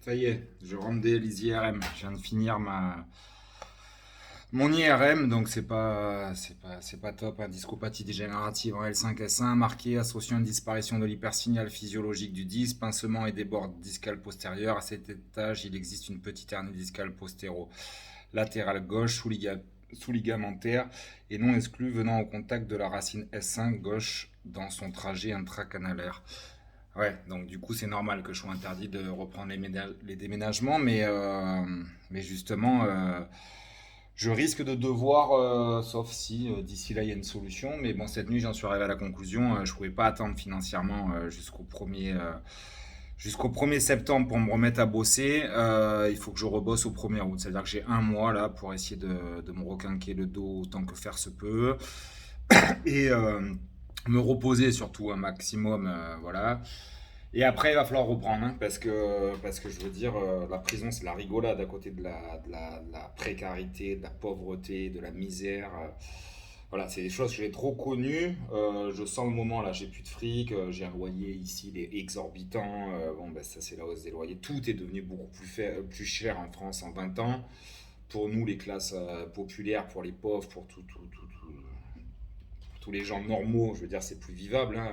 Ça y est, je rentre des les IRM. Je viens de finir mon IRM, donc c'est pas top. Hein. Discopathie dégénérative en L5S1, marqué, associant une disparition de l'hypersignal physiologique du disque, pincement et débord discal postérieur. À cet étage, il existe une petite hernie discale postéro-latérale gauche sous-ligamentaire et non exclue venant au contact de la racine S5 gauche dans son trajet intracanalaire. Ouais, donc du coup c'est normal que je sois interdit de reprendre les déménagements, mais justement je risque de devoir, sauf si d'ici là il y a une solution, mais bon cette nuit j'en suis arrivé à la conclusion, je ne pouvais pas attendre financièrement jusqu'au 1er septembre pour me remettre à bosser, il faut que je rebosse au 1er août, c'est-à-dire que j'ai un mois là pour essayer de me requinquer le dos autant que faire se peut, et me reposer surtout un maximum, voilà. Et après, il va falloir reprendre, hein, parce que je veux dire, la prison, c'est la rigolade à côté de la précarité, de la pauvreté, de la misère. Voilà, c'est des choses que j'ai trop connues. Je sens le moment, là, j'ai plus de fric, j'ai un loyer ici, il est exorbitant. Bon, ben, ça, c'est la hausse des loyers. Tout est devenu beaucoup plus cher en France en 20 ans. Pour nous, les classes populaires, pour les pauvres, pour tous les gens normaux, je veux dire, c'est plus vivable. Hein.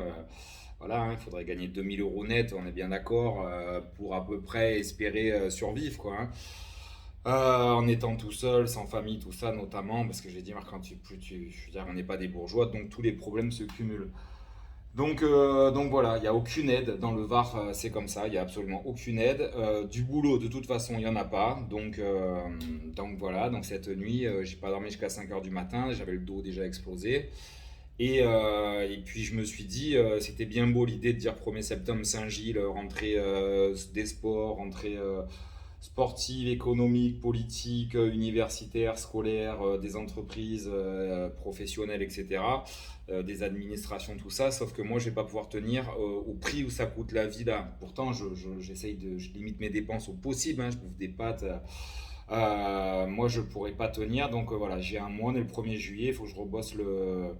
Voilà, hein, il faudrait gagner 2000 euros net, on est bien d'accord, pour à peu près espérer survivre, quoi. Hein. En étant tout seul, sans famille, tout ça, notamment, parce que j'ai dit, Marc, quand je veux dire, on n'est pas des bourgeois, donc tous les problèmes se cumulent. Donc voilà, il n'y a aucune aide dans le Var, c'est comme ça, il n'y a absolument aucune aide. Du boulot, de toute façon, il n'y en a pas. Donc voilà, donc cette nuit, j'ai pas dormi jusqu'à 5 heures du matin, j'avais le dos déjà explosé. Et puis je me suis dit, c'était bien beau l'idée de dire 1er septembre Saint-Gilles, rentrée des sports, rentrée sportive, économique, politique, universitaire, scolaire, des entreprises professionnelles, etc., des administrations, tout ça. Sauf que moi, je vais pas pouvoir tenir au prix où ça coûte la vie là. Pourtant, je limite mes dépenses au possible. Hein, je bouffe des pâtes. Moi, je pourrais pas tenir. Donc voilà, j'ai un mois, on est le 1er juillet, il faut que je rebosse le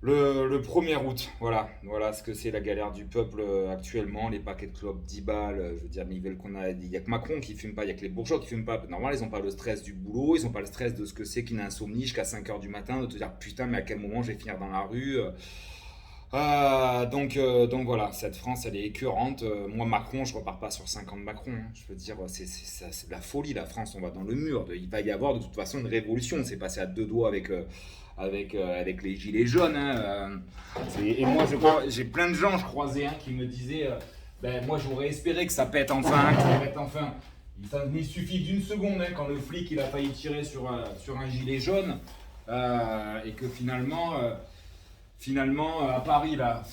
1er août, voilà ce que c'est la galère du peuple actuellement, les paquets de clopes 10 balles, je veux dire, mais ils veulent qu'on a, il y a que Macron qui fume pas, il y a que les bourgeois qui fument pas. Normalement, ils ont pas le stress du boulot, ils ont pas le stress de ce que c'est qu'une insomnie jusqu'à 5 heures du matin, de te dire putain, mais à quel moment je vais finir dans la rue. Donc voilà, cette France, elle est écœurante. Moi, Macron, je repars pas sur 5 ans de Macron. Hein. Je veux dire, c'est de la folie, la France, on va dans le mur. Il va y avoir de toute façon une révolution. C'est passé à deux doigts avec les gilets jaunes. Hein. Et moi, j'ai plein de gens, je croisais, hein, qui me disaient, ben, moi, j'aurais espéré que ça pète enfin, que ça pète enfin. Il suffit d'une seconde, hein, quand le flic il a failli tirer sur un gilet jaune, et que finalement, à Paris, là,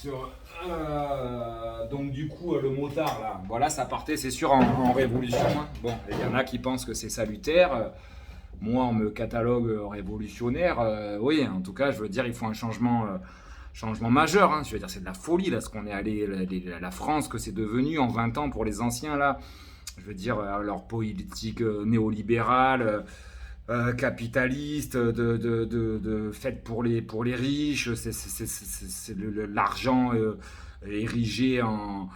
donc du coup, le motard, là, voilà, ça partait, c'est sûr, en révolution. Hein. Bon, il y en a qui pensent que c'est salutaire. Moi, on me catalogue révolutionnaire. Oui, en tout cas, je veux dire, il faut un changement majeur. Hein. Je veux dire, c'est de la folie, là, ce qu'on est allé, la France, que c'est devenu en 20 ans pour les anciens, là. Je veux dire, leur politique néolibérale. Capitaliste, faite pour les riches, c'est l'argent érigé en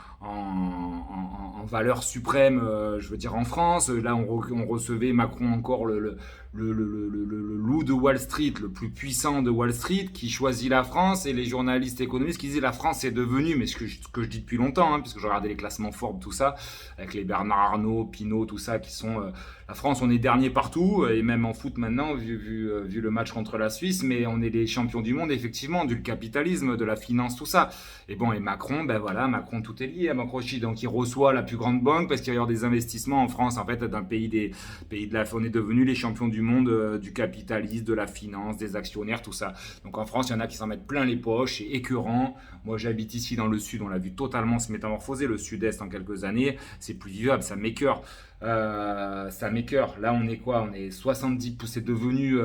valeur suprême, je veux dire en France. Là, on recevait Macron encore le loup de Wall Street, le plus puissant de Wall Street, qui choisit la France, et les journalistes économistes qui disaient la France est devenue, mais ce que je dis depuis longtemps, hein, puisque je regardais les classements Forbes, tout ça, avec les Bernard Arnault, Pinault, tout ça, qui sont... la France, on est dernier partout, et même en foot maintenant, vu le match contre la Suisse, mais on est les champions du monde, effectivement, du capitalisme, de la finance, tout ça. Et bon, et Macron, ben voilà, Macron, tout est lié à Macron. Donc il reçoit la plus grande banque parce qu'il va y avoir des investissements en France, en fait, d'un pays de la... On est devenus les champions du monde du capitalisme, de la finance, des actionnaires, tout ça. Donc en France, il y en a qui s'en mettent plein les poches, c'est écœurant. Moi, j'habite ici dans le sud, on l'a vu totalement se métamorphoser, le sud-est en quelques années, c'est plus vivable, ça m'écœure. Ça m'écœure. Là, on est quoi? On est 70, c'est devenu,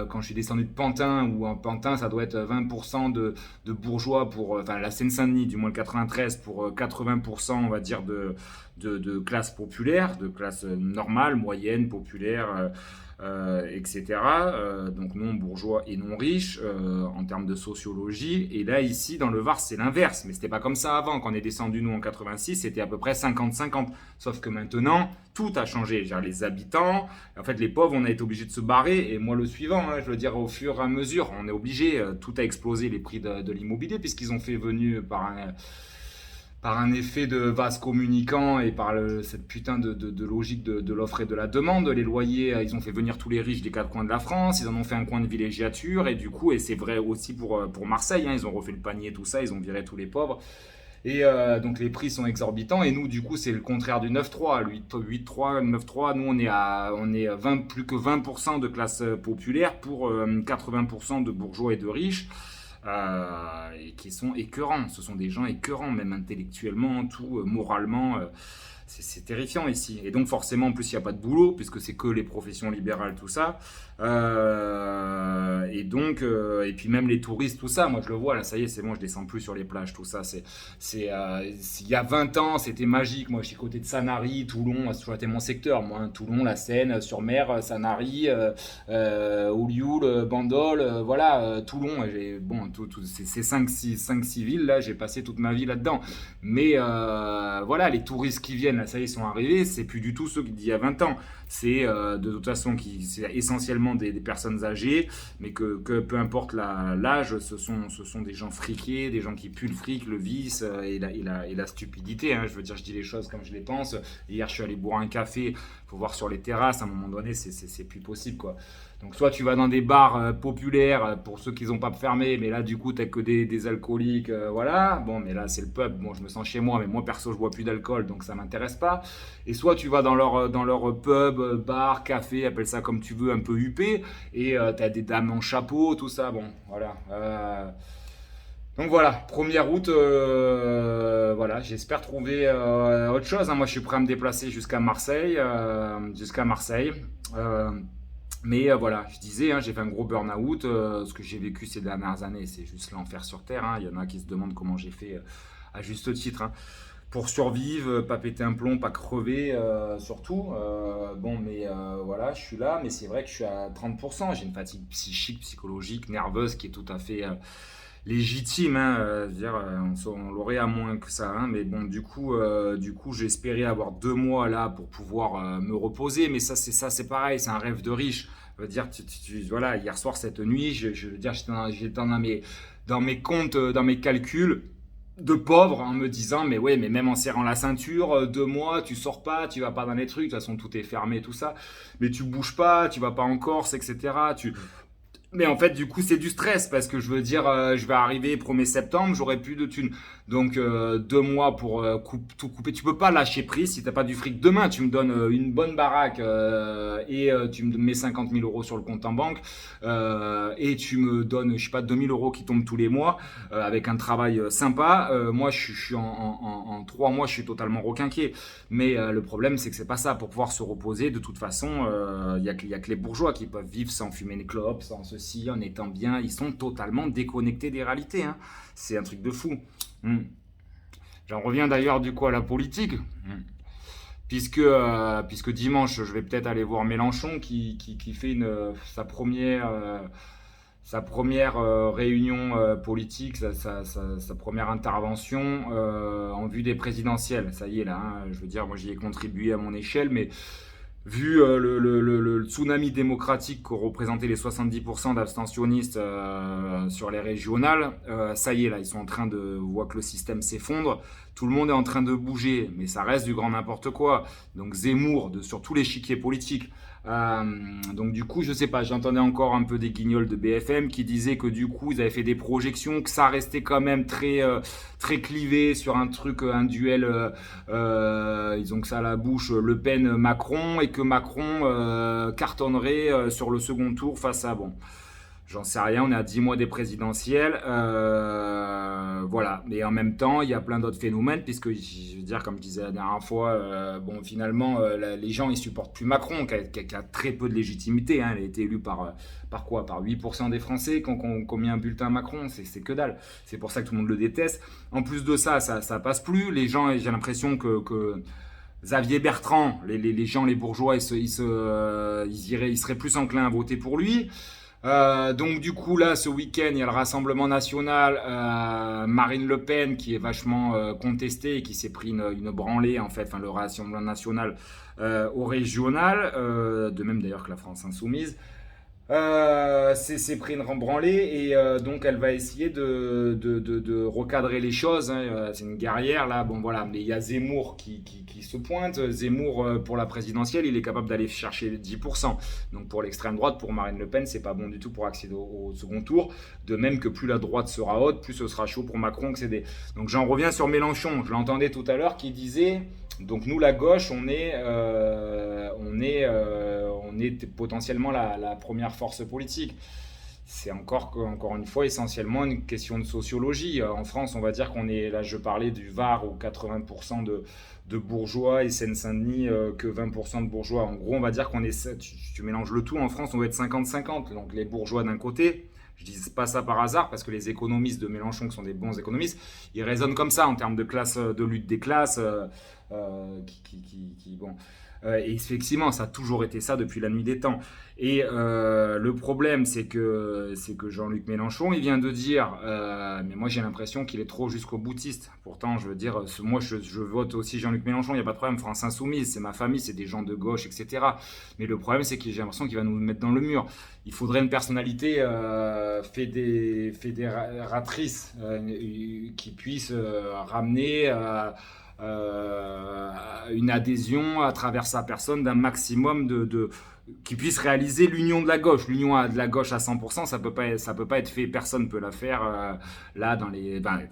quand je suis descendu de Pantin, ou en Pantin, ça doit être 20% de bourgeois pour, enfin, la Seine-Saint-Denis, du moins le 93, pour 80%, on va dire, de classe populaire, de classe normale, moyenne, populaire. etc. Donc non bourgeois et non riches en termes de sociologie. Et là, ici, dans le Var, c'est l'inverse. Mais c'était pas comme ça avant. Quand on est descendu, nous, en 86, c'était à peu près 50-50. Sauf que maintenant, tout a changé. Genre, les habitants, en fait, les pauvres, on a été obligés de se barrer. Et moi, le suivant, hein, je veux dire, au fur et à mesure, on est obligé. Tout a explosé, les prix de l'immobilier, puisqu'ils ont fait venir par un effet de vase communicant et par cette putain de logique de l'offre et de la demande. Les loyers, ils ont fait venir tous les riches des quatre coins de la France, ils en ont fait un coin de villégiature, et du coup, et c'est vrai aussi pour Marseille, hein, ils ont refait le panier, tout ça, ils ont viré tous les pauvres. Et donc les prix sont exorbitants, et nous, du coup, c'est le contraire du 9-3. Le 8-3, 9-3, nous, on est 20, plus que 20% de classe populaire pour 80% de bourgeois et de riches. Et qui sont écœurants. Ce sont des gens écœurants, même intellectuellement, tout, moralement. C'est terrifiant ici. Et donc forcément, en plus, il n'y a pas de boulot, puisque c'est que les professions libérales, tout ça. Et donc, et puis même les touristes, tout ça, moi je le vois, là, ça y est, c'est bon, je descends plus sur les plages, tout ça. Il y a 20 ans, c'était magique. Moi, je suis côté de Sanary, Toulon, ça a toujours été mon secteur. Moi, hein, Toulon, la Seine, sur mer, Sanary, Olioul, Bandol, voilà, Toulon. Bon, ces 5-6 villes, là, j'ai passé toute ma vie là-dedans. Mais voilà, les touristes qui viennent, là, ça y est, ils sont arrivés, c'est plus du tout ceux d'il y a 20 ans. C'est de toute façon c'est essentiellement des personnes âgées, mais que peu importe l'âge, ce sont des gens friqués, des gens qui puent le fric, le vice et la stupidité. Hein. Je veux dire, je dis les choses comme je les pense. Hier, je suis allé boire un café, faut voir sur les terrasses, à un moment donné, c'est plus possible, quoi. Donc soit tu vas dans des bars populaires pour ceux qui n'ont pas fermé, mais là du coup t'as que des alcooliques, voilà. Bon, mais là c'est le pub, bon je me sens chez moi, mais moi perso je bois plus d'alcool, donc ça m'intéresse pas. Et soit tu vas dans leur pub, bar, café, appelle ça comme tu veux, un peu huppé, et t'as des dames en chapeau, tout ça, bon, voilà. Donc voilà, première route, voilà, j'espère trouver autre chose. Hein. Moi je suis prêt à me déplacer jusqu'à Marseille, mais voilà, je disais, hein, j'ai fait un gros burn-out. Ce que j'ai vécu ces dernières années, c'est juste l'enfer sur Terre. Hein. Il y en a qui se demandent comment j'ai fait, à juste titre, hein, pour survivre, pas péter un plomb, pas crever, surtout. Bon, mais voilà, je suis là, mais c'est vrai que je suis à 30%. J'ai une fatigue psychique, psychologique, nerveuse qui est tout à fait légitime. Hein, dire, on l'aurait à moins que ça. Hein, mais bon, du coup, j'espérais avoir 2 mois là pour pouvoir me reposer. Mais c'est pareil, c'est un rêve de riche. Je veux dire, voilà, hier soir, cette nuit, je veux dire, j'étais dans mes comptes, dans mes calculs de pauvre en me disant mais ouais mais même en serrant la ceinture 2 mois tu sors pas, tu vas pas dans les trucs, de toute façon tout est fermé tout ça, mais tu bouges pas, tu vas pas en Corse, etc. Mais en fait, du coup, c'est du stress parce que je veux dire, je vais arriver 1er septembre, j'aurai plus de thunes. Donc, 2 mois pour tout couper. Tu peux pas lâcher prise si t'as pas du fric. Demain, tu me donnes une bonne baraque et tu me mets 50 000 euros sur le compte en banque et tu me donnes, je sais pas, 2 000 euros qui tombent tous les mois avec un travail sympa. Moi, je suis en 3 mois, je suis totalement requinqué. Mais le problème, c'est que c'est pas ça. Pour pouvoir se reposer, de toute façon, il y a que les bourgeois qui peuvent vivre sans fumer une clope, sans ceci, en étant bien. Ils sont totalement déconnectés des réalités. Hein. C'est un truc de fou. J'en reviens d'ailleurs du coup à la politique. Puisque dimanche, je vais peut-être aller voir Mélenchon qui fait sa première réunion politique, sa première intervention en vue des présidentielles. Ça y est là, hein, je veux dire, moi j'y ai contribué à mon échelle, mais vu le tsunami démocratique qu'ont représenté les 70% d'abstentionnistes sur les régionales, ça y est là, ils sont en train de voir que le système s'effondre, tout le monde est en train de bouger, mais ça reste du grand n'importe quoi. Donc Zemmour, sur tous les chiquiers politiques. Donc du coup, je sais pas, j'entendais encore un peu des guignols de BFM qui disaient que du coup, ils avaient fait des projections, que ça restait quand même très clivé sur un truc, un duel, ils ont que ça à la bouche, Le Pen-Macron, et que Macron cartonnerait sur le second tour face à, bon, j'en sais rien, on est à 10 mois des présidentielles, voilà. Mais en même temps, il y a plein d'autres phénomènes, puisque, je veux dire, comme je disais la dernière fois, bon, finalement, les gens, ils supportent plus Macron, qui a très peu de légitimité. Hein. Elle a été élue par quoi? Par 8% des Français qui ont mis un bulletin à Macron. C'est que dalle. C'est pour ça que tout le monde le déteste. En plus de ça passe plus. Les gens, j'ai l'impression que Xavier Bertrand, les gens, les bourgeois, ils seraient plus enclins à voter pour lui. Donc du coup là, ce week-end, il y a le Rassemblement National, Marine Le Pen qui est vachement contestée et qui s'est pris une branlée en fait, enfin le Rassemblement National au régional, de même d'ailleurs que la France Insoumise. C'est pris une branlée et donc elle va essayer de recadrer les choses, hein. C'est une guerrière là, bon voilà, mais il y a Zemmour qui se pointe. Zemmour pour la présidentielle, il est capable d'aller chercher 10%. Donc pour l'extrême droite, pour Marine Le Pen, c'est pas bon du tout pour accéder au second tour. De même que plus la droite sera haute, plus ce sera chaud pour Macron accéder. Donc j'en reviens sur Mélenchon. Je l'entendais tout à l'heure qui disait. Donc nous, la gauche, on est potentiellement la première force politique. C'est encore une fois essentiellement une question de sociologie. En France, on va dire qu'on est, là je parlais du Var où 80% de bourgeois et Seine-Saint-Denis que 20% de bourgeois. En gros, on va dire qu'on est, tu mélanges le tout en France, on va être 50-50. Donc les bourgeois d'un côté. Je dis pas ça par hasard parce que les économistes de Mélenchon, qui sont des bons économistes, ils raisonnent comme ça en termes de classe, de lutte des classes. Bon. Et effectivement, ça a toujours été ça depuis la nuit des temps. Et le problème, c'est que Jean-Luc Mélenchon, il vient de dire, mais moi j'ai l'impression qu'il est trop jusqu'au boutiste. Pourtant, je veux dire, moi je vote aussi Jean-Luc Mélenchon, il n'y a pas de problème. France Insoumise, c'est ma famille, c'est des gens de gauche, etc. Mais le problème, c'est que j'ai l'impression qu'il va nous mettre dans le mur. Il faudrait une personnalité fédératrice qui puisse ramener une adhésion à travers sa personne d'un maximum qui puisse réaliser l'union de la gauche. L'union de la gauche à 100%, ça peut pas être fait. Personne peut la faire là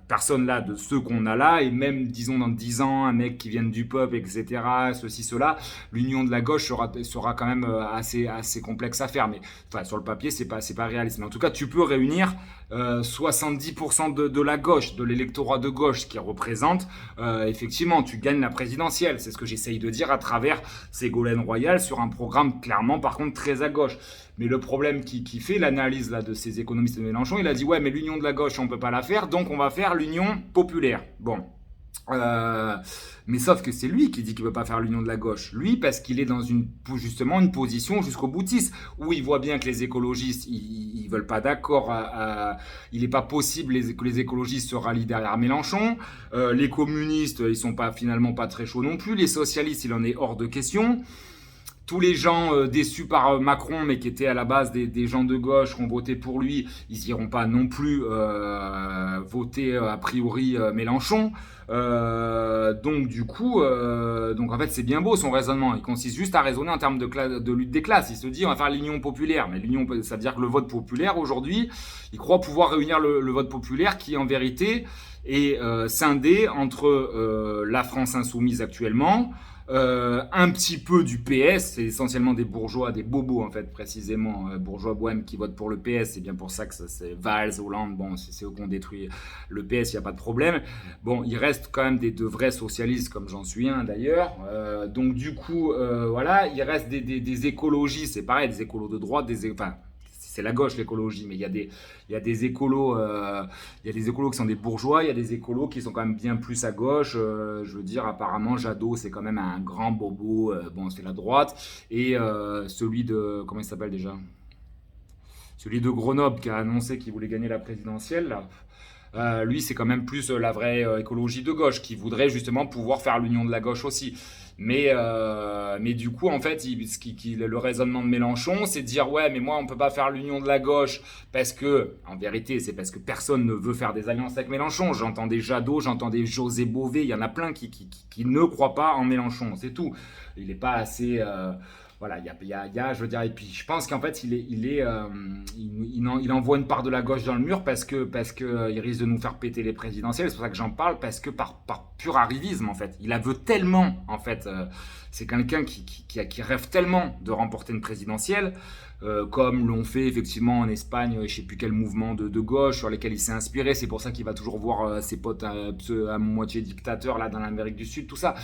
personne là de ceux qu'on a là, et même disons dans 10 ans, un mec qui vient du peuple, etc. Ceci, cela. L'union de la gauche sera quand même assez complexe à faire. Mais enfin sur le papier, c'est pas réaliste. Mais en tout cas, tu peux réunir 70% de la gauche, de l'électorat de gauche, ce qui représente effectivement, tu gagnes la présidentielle. C'est ce que j'essaye de dire à travers Ségolène Royal sur un programme clairement par contre très à gauche. Mais le problème qui fait l'analyse là de ces économistes de Mélenchon, il a dit ouais, mais l'union de la gauche on peut pas la faire, donc on va faire l'union populaire. Bon. Mais sauf que c'est lui qui dit qu'il ne veut pas faire l'union de la gauche. Lui, parce qu'il est dans justement une position jusqu'au boutiste, où il voit bien que les écologistes, ils veulent pas d'accord. Il n'est pas possible que les écologistes se rallient derrière Mélenchon. Les communistes, ils sont finalement pas très chauds non plus. Les socialistes, il en est hors de question. Tous les gens déçus par Macron, mais qui étaient à la base des gens de gauche, qui ont voté pour lui, ils n'iront pas non plus voter a priori Mélenchon. Donc du coup, donc en fait c'est bien beau son raisonnement. Il consiste juste à raisonner en termes de lutte des classes. Il se dit on va faire l'union populaire, mais ça veut dire que le vote populaire aujourd'hui, il croit pouvoir réunir le vote populaire qui en vérité est scindé entre la France insoumise actuellement. Un petit peu du PS, c'est essentiellement des bourgeois, des bobos en fait précisément, bourgeois bohèmes qui votent pour le PS, c'est bien pour ça que c'est Valls, Hollande, bon c'est eux qui ont détruit le PS, il n'y a pas de problème. Bon, il reste quand même de vrais socialistes comme j'en suis un d'ailleurs, donc du coup voilà, il reste des écologistes, c'est pareil, des écolos de droite, enfin c'est la gauche l'écologie, mais il y a des écolos qui sont des bourgeois, il y a des écolos qui sont quand même bien plus à gauche. Je veux dire, apparemment Jadot c'est quand même un grand bobo, bon c'est la droite, et celui de, comment il s'appelle déjà, celui de Grenoble qui a annoncé qu'il voulait gagner la présidentielle là. Lui c'est quand même plus la vraie écologie de gauche qui voudrait justement pouvoir faire l'union de la gauche aussi. Mais du coup, en fait, le raisonnement de Mélenchon, c'est de dire ouais, mais moi, on peut pas faire l'union de la gauche parce que, en vérité, c'est parce que personne ne veut faire des alliances avec Mélenchon. J'entends des Jadot, j'entends des José Bové, il y en a plein qui ne croient pas en Mélenchon, c'est tout. Il n'est pas assez. Voilà, je veux dire, et puis je pense qu'en fait, il envoie une part de la gauche dans le mur parce que il risque de nous faire péter les présidentielles. C'est pour ça que j'en parle, parce que par pur arrivisme, en fait, il la veut tellement, en fait, c'est quelqu'un qui rêve tellement de remporter une présidentielle, comme l'ont fait effectivement en Espagne, je sais plus quel mouvement de gauche sur lesquels il s'est inspiré. C'est pour ça qu'il va toujours voir ses potes à moitié dictateurs là dans l'Amérique du Sud, tout ça.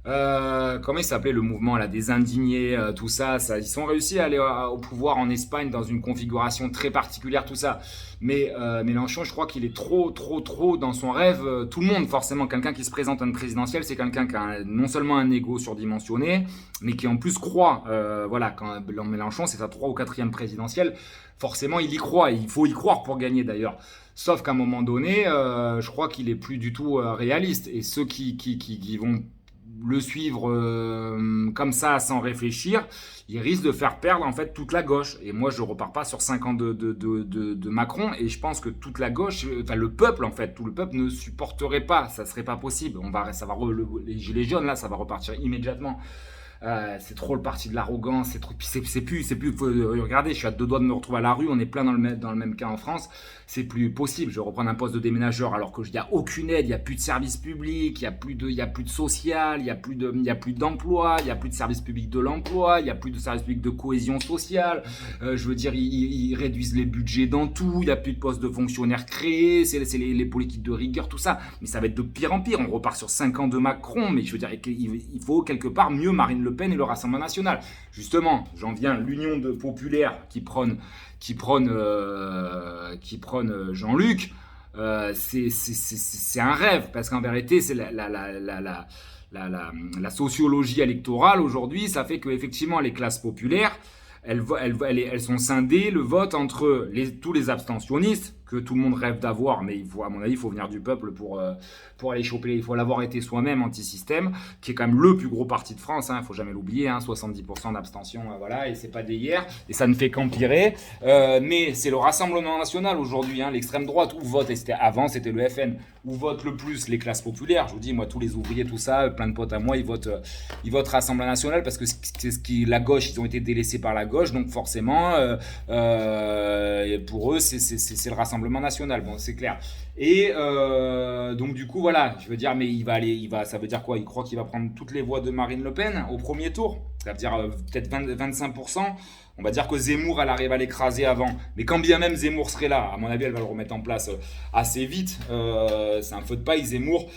Comment il s'appelait le mouvement là, des indignés, tout ça, ils sont réussi à aller au pouvoir en Espagne dans une configuration très particulière, tout ça. Mais Mélenchon, je crois qu'il est trop dans son rêve. Tout le monde, forcément, quelqu'un qui se présente à une présidentielle, c'est quelqu'un qui a non seulement un ego surdimensionné, mais qui en plus croit. Voilà, quand Mélenchon, c'est sa 3e ou 4e présidentielle, forcément, il y croit. Et il faut y croire pour gagner d'ailleurs. Sauf qu'à un moment donné, je crois qu'il est plus du tout réaliste. Et ceux qui vont le suivre comme ça sans réfléchir, il risque de faire perdre en fait toute la gauche. Et moi je repars pas sur 5 ans de Macron, et je pense que toute la gauche, enfin le peuple en fait, tout le peuple ne supporterait pas, ça serait pas possible. Les gilets jaunes là, ça va repartir immédiatement. C'est trop le parti de l'arrogance, c'est plus, regardez, je suis à 2 doigts de me retrouver à la rue, on est plein dans le même cas en France, c'est plus possible, je vais reprendre un poste de déménageur alors qu'il n'y a aucune aide, il n'y a plus de service public, il n'y a plus de social, il n'y a plus d'emploi, il n'y a plus de service public de l'emploi, il n'y a plus de service public de cohésion sociale, je veux dire, ils réduisent les budgets dans tout, il n'y a plus de postes de fonctionnaires créés, c'est les politiques de rigueur, tout ça, mais ça va être de pire en pire, on repart sur 5 ans de Macron, mais je veux dire, il faut quelque part mieux Marine Le Pen et le Rassemblement national. Justement, j'en viens, l'union populaire qui prône Jean-Luc, c'est un rêve, parce qu'en vérité, c'est la sociologie électorale aujourd'hui, ça fait qu'effectivement, les classes populaires, elles sont scindées, le vote entre tous les abstentionnistes, que tout le monde rêve d'avoir, mais à mon avis, il faut venir du peuple pour aller choper, il faut l'avoir été soi-même anti-système, qui est quand même le plus gros parti de France, il ne faut jamais l'oublier, 70% d'abstention, voilà, et c'est pas d'hier, et ça ne fait qu'empirer, mais c'est le Rassemblement national aujourd'hui, l'extrême droite, où vote, et avant c'était le FN, où votent le plus les classes populaires, je vous dis, moi, tous les ouvriers, tout ça, plein de potes à moi, ils votent Rassemblement national, parce que c'est la gauche, ils ont été délaissés par la gauche, donc forcément, pour eux, c'est le Rassemblement national, bon, c'est clair. Et donc du coup, voilà, je veux dire, mais ça veut dire quoi? Il croit qu'il va prendre toutes les voix de Marine Le Pen au premier tour? Ça veut dire peut-être 25%. On va dire que Zemmour, elle arrive à l'écraser avant. Mais quand bien même Zemmour serait là, à mon avis, elle va le remettre en place assez vite. C'est un feu de paille, Zemmour.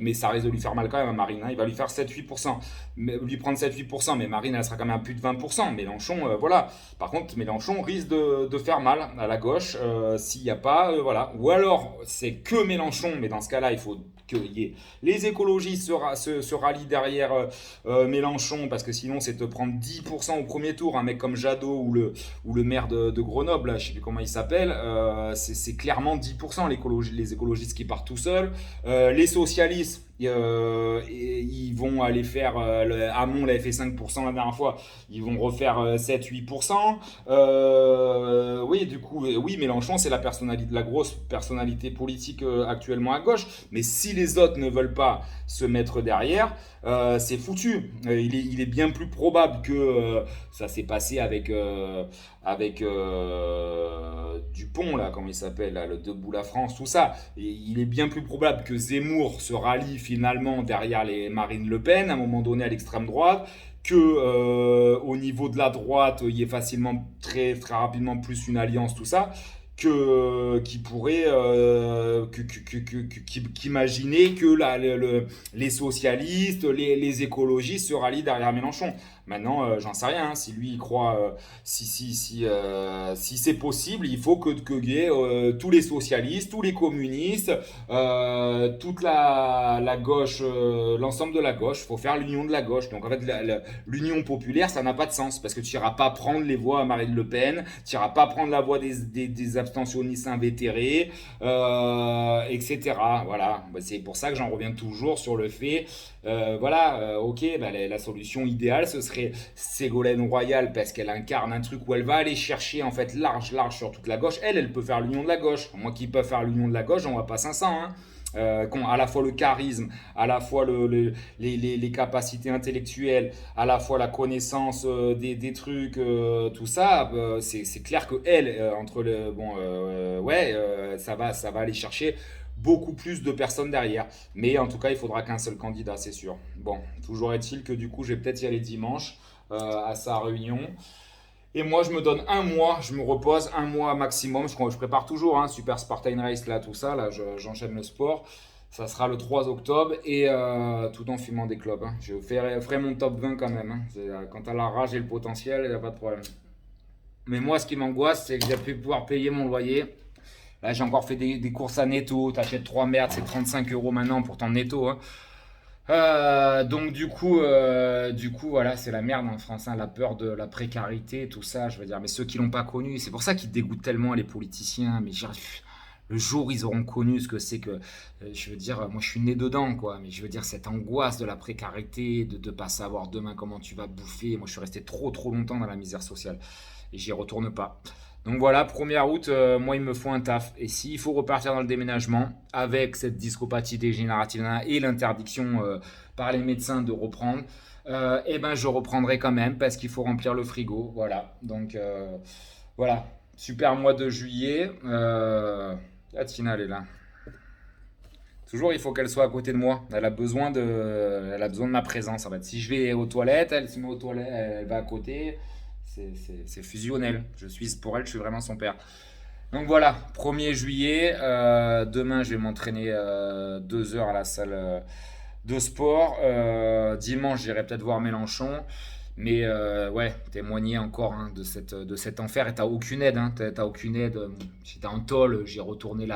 Mais ça risque de lui faire mal quand même à Marine. Il va lui faire 7-8%. Lui prendre 7-8%, mais Marine, elle sera quand même à plus de 20%. Mélenchon, voilà. Par contre, Mélenchon risque de faire mal à la gauche s'il n'y a pas, voilà. Ou alors, c'est que Mélenchon, mais dans ce cas-là, il faut les écologistes se rallient derrière Mélenchon, parce que sinon c'est te prendre 10% au premier tour. Un mec comme Jadot ou le maire de Grenoble, là, je sais plus comment il s'appelle, c'est clairement 10% les écologistes qui partent tout seuls. Les socialistes, ils vont aller faire, Hamon l'avait fait 5% la dernière fois, ils vont refaire 7-8%. Oui, du coup, oui, Mélenchon, c'est la grosse personnalité politique actuellement à gauche, mais si les autres ne veulent pas se mettre derrière, c'est foutu. Il est bien plus probable que ça s'est passé avec Dupont, là, comment il s'appelle, là, le Debout la France, tout ça. Et il est bien plus probable que Zemmour se rallie finalement derrière les Marine Le Pen, à un moment donné à l'extrême droite, que au niveau de la droite, il y ait facilement, très, très rapidement plus une alliance, tout ça, qui pourrait qu'imaginer que les socialistes, les écologistes se rallient derrière Mélenchon. Maintenant, j'en sais rien. Si lui il croit, si c'est possible, il faut que y ait tous les socialistes, tous les communistes, toute la gauche, l'ensemble de la gauche. Il faut faire l'union de la gauche. Donc en fait, l'union populaire, ça n'a pas de sens, parce que tu n'iras pas prendre les voix à Marine Le Pen, tu n'iras pas prendre la voix des abstentionnistes invétérés, etc. Voilà, c'est pour ça que j'en reviens toujours sur le fait, voilà, ok, bah, la solution idéale, ce serait Ségolène Royal, parce qu'elle incarne un truc où elle va aller chercher en fait large sur toute la gauche. Elle peut faire l'union de la gauche. Moi qui peux faire l'union de la gauche, j'en vois pas 500, hein. À la fois le charisme, à la fois les capacités intellectuelles, à la fois la connaissance des trucs, tout ça, c'est clair que elle, ça va aller chercher beaucoup plus de personnes derrière. Mais en tout cas, il faudra qu'un seul candidat, c'est sûr. Bon, toujours est-il que du coup, je vais peut-être y aller dimanche à sa réunion. Et moi, je me donne un mois, je me repose un mois maximum. Je prépare toujours, Super Spartan Race, là, tout ça. Là, j'enchaîne le sport. Ça sera le 3 octobre et tout en fumant des clopes, hein. Ferai mon top 20 quand même, hein. Quand t'as la rage et le potentiel, il n'y a pas de problème. Mais moi, ce qui m'angoisse, c'est que j'ai pu pouvoir payer mon loyer. Là, j'ai encore fait des courses à netto. T'achètes 3 merdes, c'est 35 euros maintenant pour ton netto, hein. Donc du coup, voilà, c'est la merde en France, hein, la peur de la précarité, tout ça, je veux dire. Mais ceux qui l'ont pas connu, c'est pour ça qu'ils dégoûtent tellement les politiciens. Mais le jour où ils auront connu ce que c'est que, je veux dire, moi je suis né dedans, quoi. Mais je veux dire, cette angoisse de la précarité, de ne pas savoir demain comment tu vas bouffer. Moi, je suis resté trop trop longtemps dans la misère sociale et j'y retourne pas. Donc voilà, première août, moi il me faut un taf. Et s'il faut repartir dans le déménagement, avec cette discopathie dégénérative et l'interdiction par les médecins de reprendre, eh ben je reprendrai quand même parce qu'il faut remplir le frigo. Voilà, donc voilà, super mois de juillet. La Tina, elle est là. Toujours, il faut qu'elle soit à côté de moi. Elle a besoin de ma présence. En fait, si je vais aux toilettes, elle se met aux toilettes, elle va à côté. C'est fusionnel. Pour elle, je suis vraiment son père. Donc voilà, 1er juillet. Demain, je vais m'entraîner 2 heures à la salle de sport. Dimanche, j'irai peut-être voir Mélenchon. Mais ouais, témoigner encore, hein, de cet enfer. Et t'as aucune aide, hein, t'as aucune aide. J'étais en tôle, j'ai retourné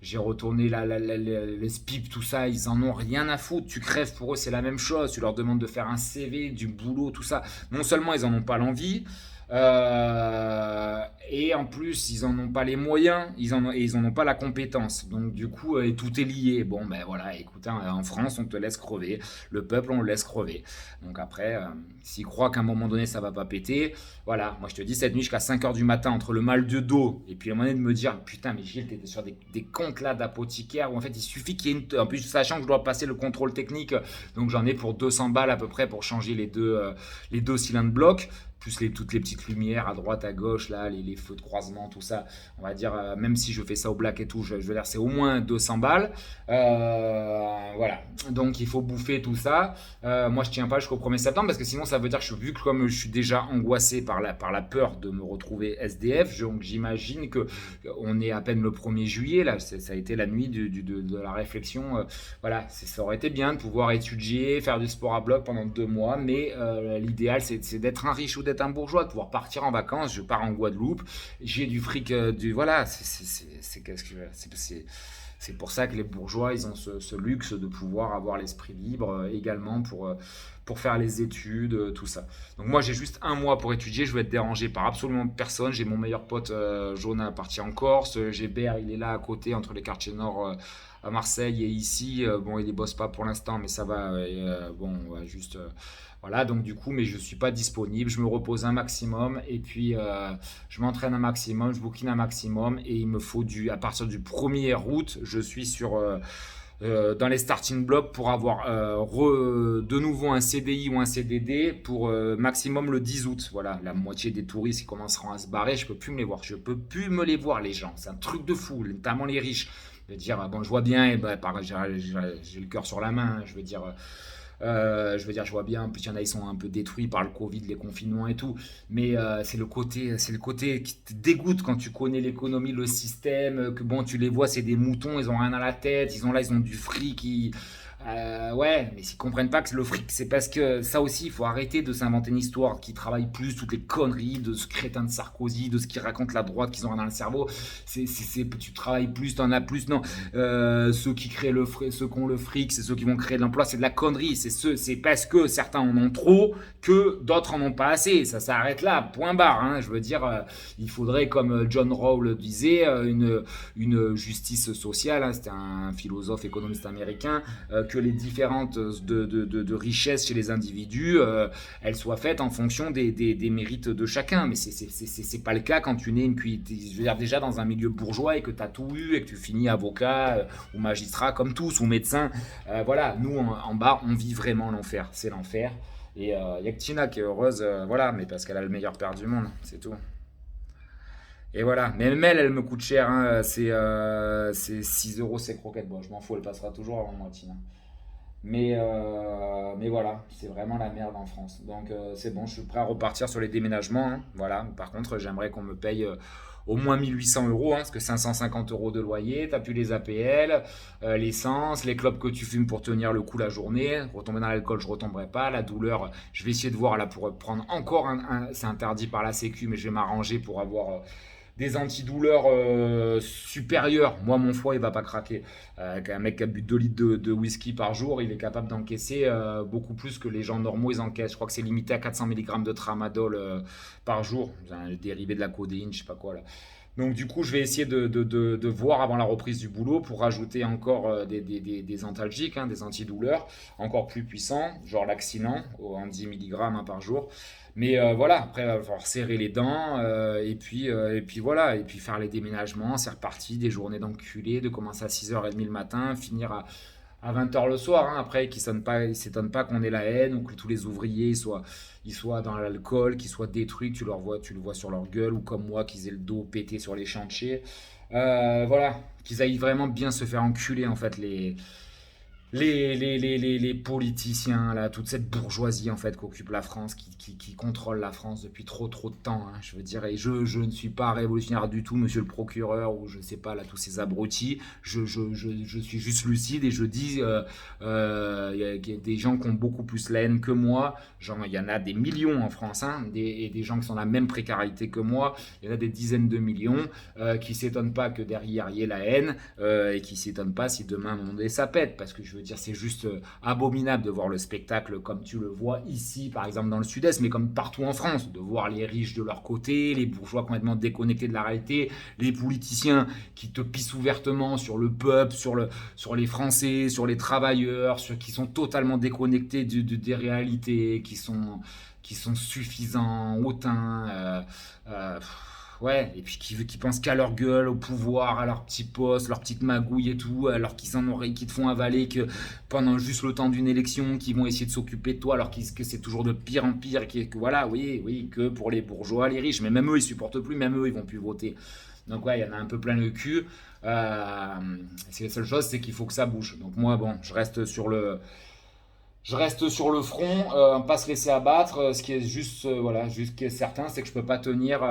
les SPIP, tout ça, ils en ont rien à foutre. Tu crèves pour eux, c'est la même chose. Tu leur demandes de faire un CV, du boulot, tout ça. Non seulement ils en ont pas l'envie, et en plus ils en ont pas les moyens, et ils en ont pas la compétence. Donc du coup, tout est lié. Bon ben voilà, écoute, hein, en France on te laisse crever, le peuple on le laisse crever. Donc après, s'ils croient qu'à un moment donné ça va pas péter, voilà, moi je te dis cette nuit jusqu'à 5 heures du matin entre le mal de dos et puis à un moment donné de me dire putain mais Gilles t'étais sur des comptes là d'apothicaire où en fait il suffit qu'il y ait en plus sachant que je dois passer le contrôle technique, donc j'en ai pour 200 balles à peu près pour changer les deux cylindres blocs plus toutes les petites lumières à droite, à gauche, là, les feux de croisement, tout ça. On va dire, même si je fais ça au black et tout, je veux dire, c'est au moins 200 balles. Voilà. Donc, il faut bouffer tout ça. Moi, je tiens pas jusqu'au 1er septembre parce que sinon, ça veut dire que vu que comme je suis déjà angoissé par la peur de me retrouver SDF, donc j'imagine que on est à peine le 1er juillet. Là, ça a été la nuit de la réflexion. Voilà, ça aurait été bien de pouvoir étudier, faire du sport à bloc pendant 2 mois, mais l'idéal, c'est d'être un riche ou d'être un bourgeois, de pouvoir partir en vacances. Je pars en Guadeloupe, j'ai du fric, voilà, c'est pour ça que les bourgeois, ils ont ce luxe de pouvoir avoir l'esprit libre également pour faire les études, tout ça. Donc moi, j'ai juste un mois pour étudier, je vais être dérangé par absolument personne. J'ai mon meilleur pote jaune à partir en Corse, j'ai Bert, il est là à côté, entre les quartiers nord à Marseille et ici. Bon, il ne bosse pas pour l'instant, mais ça va. Bon, on va juste... voilà, donc du coup, mais je ne suis pas disponible, je me repose un maximum et puis je m'entraîne un maximum, je bouquine un maximum et il me faut à partir du 1er août, je suis dans les starting blocks pour avoir de nouveau un CDI ou un CDD pour maximum le 10 août. Voilà, la moitié des touristes qui commenceront à se barrer, je peux plus me les voir. Je peux plus me les voir, les gens. C'est un truc de fou, notamment les riches. Je veux dire, bon, je vois bien, et ben, j'ai le cœur sur la main. Je vois bien, en plus il y en a, ils sont un peu détruits par le Covid, les confinements et tout, mais c'est le côté qui te dégoûte quand tu connais l'économie, le système, que bon, tu les vois, c'est des moutons, ils ont rien à la tête, ils ont du fric, ouais, mais s'ils comprennent pas que le fric, c'est parce que ça aussi, il faut arrêter de s'inventer une histoire qui travaille plus, toutes les conneries de ce crétin de Sarkozy, de ce qui raconte la droite qu'ils ont rien dans le cerveau. Tu travailles plus, t'en as plus. Non, ceux qui créent ceux qui ont le fric, c'est ceux qui vont créer de l'emploi, c'est de la connerie. C'est parce que certains en ont trop que d'autres en ont pas assez. Ça s'arrête là, point barre, hein. Je veux dire, il faudrait, comme John Rawls disait, une justice sociale, hein. C'était un philosophe économiste américain, que les différentes de richesses chez les individus, elles soient faites en fonction des mérites de chacun. Mais c'est pas le cas quand tu nais je veux dire, déjà dans un milieu bourgeois et que tu as tout eu et que tu finis avocat ou magistrat comme tous ou médecin. Voilà, nous en bas, on vit vraiment l'enfer. C'est l'enfer. Et il y a que Tina qui est heureuse, voilà, mais parce qu'elle a le meilleur père du monde, c'est tout. Et voilà, mais même elle me coûte cher, hein. C'est 6 euros ses croquettes. Bon, je m'en fous, elle passera toujours avant moi, Tina. Mais voilà, c'est vraiment la merde en France. Donc c'est bon, je suis prêt à repartir sur les déménagements, hein. Voilà. Par contre, j'aimerais qu'on me paye au moins 1 800 euros, hein, parce que 550 euros de loyer, t'as plus les APL, l'essence, les clopes que tu fumes pour tenir le coup la journée. Retomber dans l'alcool, je retomberai pas. La douleur, je vais essayer de voir là pour prendre encore c'est interdit par la Sécu, mais je vais m'arranger pour avoir des antidouleurs supérieurs. Moi, mon foie, il va pas craquer. Un mec qui a bu 2 litres de whisky par jour, il est capable d'encaisser beaucoup plus que les gens normaux, ils encaissent. Je crois que c'est limité à 400 mg de tramadol par jour. Un dérivé de la codéine, je sais pas quoi là. Donc du coup, je vais essayer de voir avant la reprise du boulot pour rajouter encore des antalgiques, hein, des antidouleurs encore plus puissants, genre Laxinant en 10 mg par jour. Mais voilà, après, il va falloir serrer les dents, et puis voilà, et puis faire les déménagements, c'est reparti, des journées d'enculé, de commencer à 6h30 le matin, finir à 20h le soir, hein. Après, qu'ils ne s'étonnent pas qu'on ait la haine ou que tous les ouvriers ils soient dans l'alcool, qu'ils soient détruits, que tu le vois sur leur gueule, ou comme moi, qu'ils aient le dos pété sur les chantiers. Voilà, qu'ils aillent vraiment bien se faire enculer, en fait, les politiciens, là, toute cette bourgeoisie en fait qu'occupe la France, qui contrôle la France depuis trop de temps, hein. Je veux dire, et je ne suis pas révolutionnaire du tout, monsieur le procureur, ou je sais pas, là, tous ces abrutis. Je suis juste lucide et je dis, y a des gens qui ont beaucoup plus la haine que moi. Genre, il y en a des millions en France, hein, et des gens qui sont dans la même précarité que moi. Il y en a des dizaines de millions qui s'étonnent pas que derrière il y ait la haine, et qui s'étonnent pas si demain mon nez ça pète, parce que je veux dire, c'est juste abominable de voir le spectacle comme tu le vois ici, par exemple dans le sud-est, mais comme partout en France, de voir les riches de leur côté, les bourgeois complètement déconnectés de la réalité, les politiciens qui te pissent ouvertement sur le peuple, sur les Français, sur les travailleurs, qui sont totalement déconnectés des réalités, qui sont suffisants, hautains. Ouais, et puis qui pensent qu'à leur gueule, au pouvoir, à leur petit poste, leur petite magouille et tout, alors qu'ils te font avaler que pendant juste le temps d'une élection, qu'ils vont essayer de s'occuper de toi, alors que c'est toujours de pire en pire, et que voilà, oui, que pour les bourgeois, les riches, mais même eux, ils supportent plus, même eux, ils vont plus voter. Donc ouais, il y en a un peu plein le cul. C'est la seule chose, c'est qu'il faut que ça bouge. Donc moi, bon, je reste sur le front, pas se laisser abattre. Ce qui est juste, voilà, juste ce qui est certain, c'est que je peux pas tenir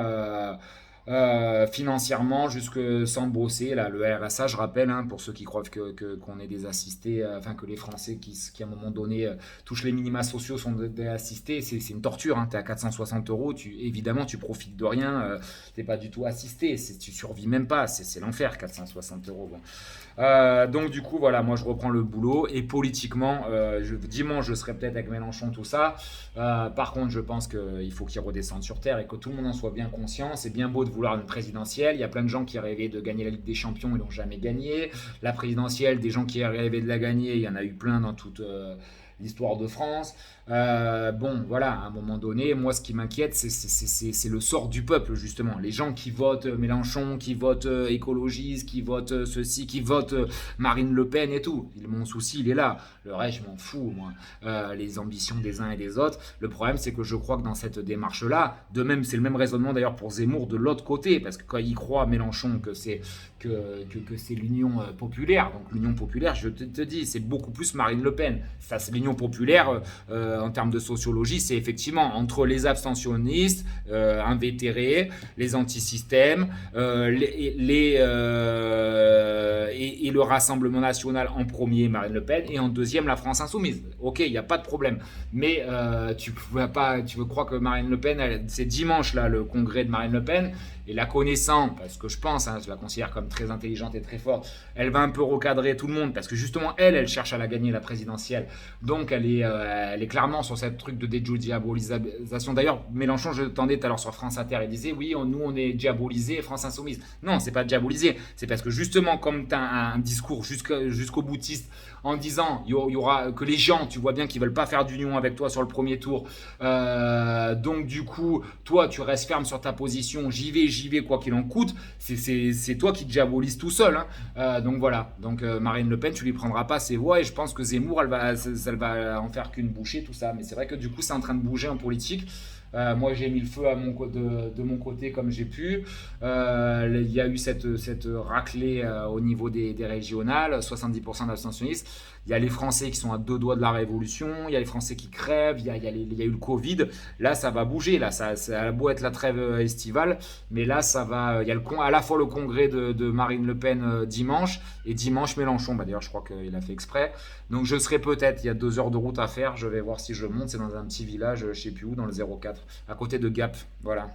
financièrement jusque sans bosser. Là, le RSA, je rappelle, hein, pour ceux qui croient qu'on est des assistés, enfin que les Français qui à un moment donné touchent les minima sociaux sont des assistés, c'est une torture. Hein. Tu es à 460 euros, évidemment, tu profites de rien, t'es pas du tout assisté, tu survis même pas, c'est l'enfer, 460 euros. Bon. Donc du coup voilà, moi je reprends le boulot et politiquement, dimanche je serai peut-être avec Mélenchon, tout ça. Par contre je pense qu'il faut qu'il redescende sur terre et que tout le monde en soit bien conscient. C'est bien beau de vouloir une présidentielle, il y a plein de gens qui rêvaient de gagner la Ligue des Champions, ils l'ont jamais gagné. La présidentielle, des gens qui rêvaient de la gagner, il y en a eu plein dans toute l'histoire de France. Bon, voilà, à un moment donné, moi, ce qui m'inquiète, c'est le sort du peuple, justement. Les gens qui votent Mélenchon, qui votent écologistes, qui votent ceci, qui votent Marine Le Pen et tout. Mon souci, il est là. Le reste, je m'en fous, moi. Les ambitions des uns et des autres. Le problème, c'est que je crois que dans cette démarche-là, de même, c'est le même raisonnement d'ailleurs pour Zemmour de l'autre côté, parce que quand il croit, Mélenchon, que c'est l'Union populaire, donc l'Union populaire, je te dis, c'est beaucoup plus Marine Le Pen. Ça, c'est l'Union populaire, en termes de sociologie, c'est effectivement entre les abstentionnistes, invétérés, les antisystèmes, et le Rassemblement national en premier, Marine Le Pen, et en deuxième, la France insoumise. Ok, il n'y a pas de problème. Mais tu veux croire que Marine Le Pen, c'est dimanche là, le congrès de Marine Le Pen, et la connaissant, parce que je pense, hein, je la considère comme très intelligente et très forte, elle va un peu recadrer tout le monde, parce que justement, elle cherche à la gagner, la présidentielle. Donc, elle est clairement sur cette truc de dédiabolisation. D'ailleurs, Mélenchon, je t'entendais tout à l'heure sur France Inter, il disait, oui, nous, on est diabolisé, France Insoumise. Non, c'est pas diabolisé, c'est parce que justement, comme tu as un discours jusqu'au boutiste, en disant il y aura que les gens, tu vois bien qu'ils veulent pas faire d'union avec toi sur le premier tour. Donc du coup, toi, tu restes ferme sur ta position. J'y vais quoi qu'il en coûte. C'est toi qui te diabolise tout seul. Hein. Donc voilà. Donc Marine Le Pen, tu lui prendras pas ses voix et je pense que Zemmour, elle va en faire qu'une bouchée, tout ça. Mais c'est vrai que du coup, c'est en train de bouger en politique. Moi, j'ai mis le feu de mon côté comme j'ai pu. Il y a eu cette raclée au niveau des régionales, 70% d'abstentionnistes. Il y a les Français qui sont à deux doigts de la révolution, il y a les Français qui crèvent, il y a eu le Covid. Là, ça va bouger. Là, ça a beau être la trêve estivale, mais là, ça va. Il y a à la fois le congrès de Marine Le Pen dimanche et dimanche Mélenchon. Bah, d'ailleurs, je crois qu'il a fait exprès. Donc, je serai peut-être. Il y a 2 heures de route à faire. Je vais voir si je monte. C'est dans un petit village, je sais plus où, dans le 04, à côté de Gap. Voilà.